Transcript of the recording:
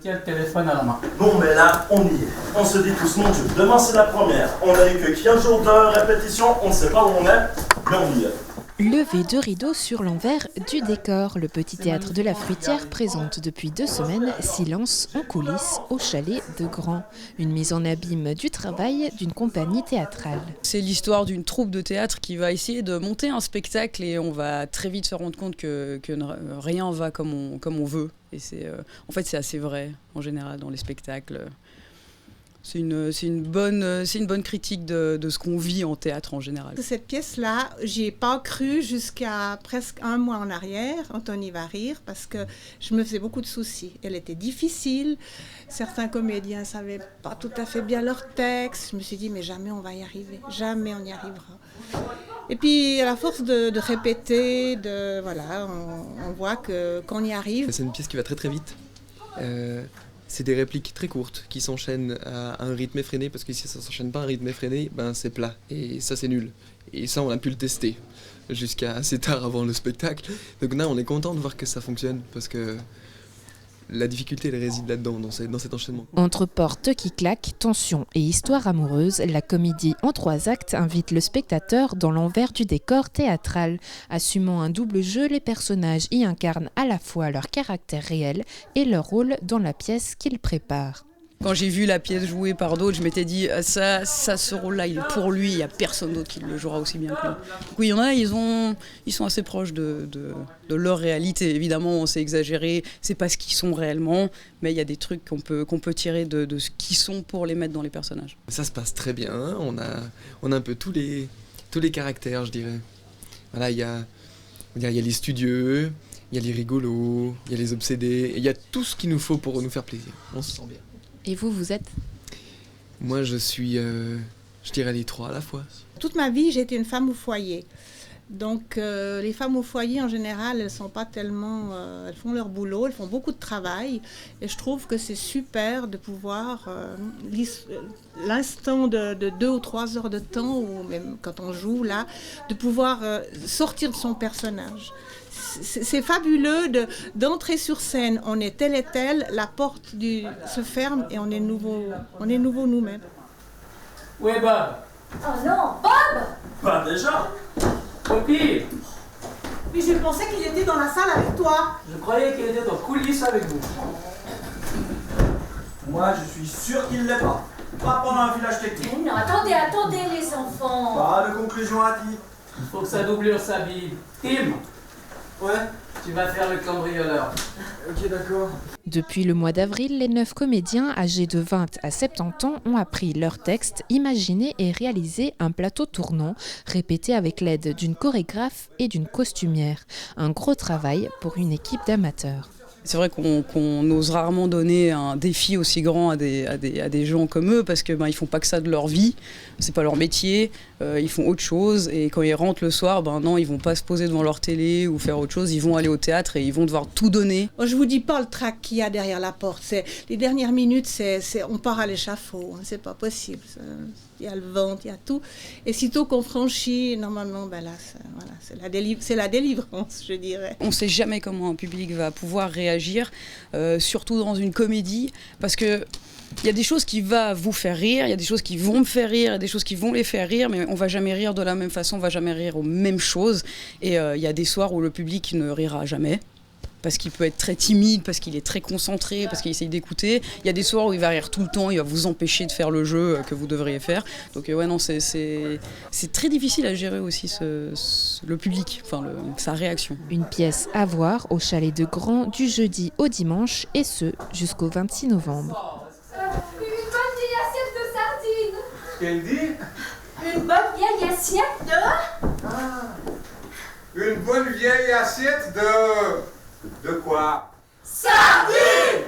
qui a le téléphone à la main. Bon, mais là, on y est. On se dit tous, mon Dieu, demain c'est la première. On a eu que 15 jours de répétition, on ne sait pas où on est, mais on y est. Levé de rideau sur l'envers du décor, le petit théâtre de la Fruitière présente depuis 2 semaines Silence en coulisses au chalet de Grand. Une mise en abîme du travail d'une compagnie théâtrale. C'est l'histoire d'une troupe de théâtre qui va essayer de monter un spectacle et on va très vite se rendre compte que rien va comme on veut. Et en fait, c'est assez vrai en général dans les spectacles. C'est une bonne critique de ce qu'on vit en théâtre en général. Cette pièce-là, j'y ai pas cru jusqu'à presque 1 mois en arrière, Anthony va rire, parce que je me faisais beaucoup de soucis. Elle était difficile, certains comédiens ne savaient pas tout à fait bien leur texte. Je me suis dit, mais jamais on va y arriver, jamais on y arrivera. Et puis, à la force de répéter, on voit qu'on y arrive. C'est une pièce qui va très très vite. C'est des répliques très courtes qui s'enchaînent à un rythme effréné, parce que si ça ne s'enchaîne pas à un rythme effréné, c'est plat, et ça c'est nul. Et ça on a pu le tester jusqu'à assez tard avant le spectacle. Donc là on est content de voir que ça fonctionne, parce que la difficulté elle réside là-dedans, dans cet enchaînement. Entre portes qui claquent, tension et histoire amoureuse, la comédie en 3 actes invite le spectateur dans l'envers du décor théâtral. Assumant un double jeu, les personnages y incarnent à la fois leur caractère réel et leur rôle dans la pièce qu'ils préparent. Quand j'ai vu la pièce jouée par d'autres, je m'étais dit ce rôle-là, il est pour lui, il n'y a personne d'autre qui le jouera aussi bien que lui. Oui, il y en a, ils sont assez proches de leur réalité. Évidemment, c'est exagéré, c'est pas ce qu'ils sont réellement, mais il y a des trucs qu'on peut tirer de ce qu'ils sont pour les mettre dans les personnages. Ça se passe très bien, on a un peu tous les caractères, je dirais. Voilà, il y a les studieux, il y a les rigolos, il y a les obsédés, il y a tout ce qu'il nous faut pour nous faire plaisir. On se sent bien. Et vous êtes ? Moi, je suis, je dirais les 3 à la fois. Toute ma vie, j'ai été une femme au foyer. Donc, les femmes au foyer, en général, elles sont pas tellement... elles font leur boulot, elles font beaucoup de travail. Et je trouve que c'est super de pouvoir... l'instant de 2 ou 3 heures de temps, ou même quand on joue, là, de pouvoir sortir de son personnage. C'est fabuleux d'entrer sur scène, on est tel et tel, la porte se ferme et on est nouveau nous-mêmes. Où est Bob ? Oh non, Bob ! Pas déjà. Poppy, Mais je pensais qu'il était dans la salle avec toi. je croyais qu'il était en coulisses avec vous. Moi, je suis sûr qu'il ne l'est pas. Pas pendant un village technique. Non, attendez les enfants. Pas de conclusion à dire. Il faut que sa doublure s'habille. Tim, Ouais, tu vas faire le cambrioleur. ok, d'accord. Depuis le mois d'avril, les 9 comédiens âgés de 20 à 70 ans ont appris leur texte, imaginé et réalisé un plateau tournant, répété avec l'aide d'une chorégraphe et d'une costumière. Un gros travail pour une équipe d'amateurs. C'est vrai qu'on ose rarement donner un défi aussi grand à des gens comme eux, parce que ils font pas que ça de leur vie, c'est pas leur métier, ils font autre chose, et quand ils rentrent le soir, non, ils vont pas se poser devant leur télé ou faire autre chose, ils vont aller au théâtre et ils vont devoir tout donner. Je vous dis pas le trac qu'il y a derrière la porte. Les dernières minutes, on part à l'échafaud. Hein, c'est pas possible. Il y a le ventre, il y a tout. Et sitôt qu'on franchit, normalement, c'est la délivrance, je dirais. On sait jamais comment un public va pouvoir réagir, surtout dans une comédie, parce que il y a des choses qui vont vous faire rire, il y a des choses qui vont me faire rire, il y a des choses qui vont les faire rire, mais on va jamais rire de la même façon, on va jamais rire aux mêmes choses. Et il y a des soirs où le public ne rira jamais, parce qu'il peut être très timide, parce qu'il est très concentré, parce qu'il essaye d'écouter. Il y a des soirs où il va rire tout le temps, il va vous empêcher de faire le jeu que vous devriez faire. Donc c'est très difficile à gérer aussi le public, sa réaction. Une pièce à voir au chalet de Grand du jeudi au dimanche, et ce jusqu'au 26 novembre. Une bonne vieille assiette de sardines. Qu'elle dit? Une bonne vieille assiette de... Une bonne vieille assiette de quoi? Sardines.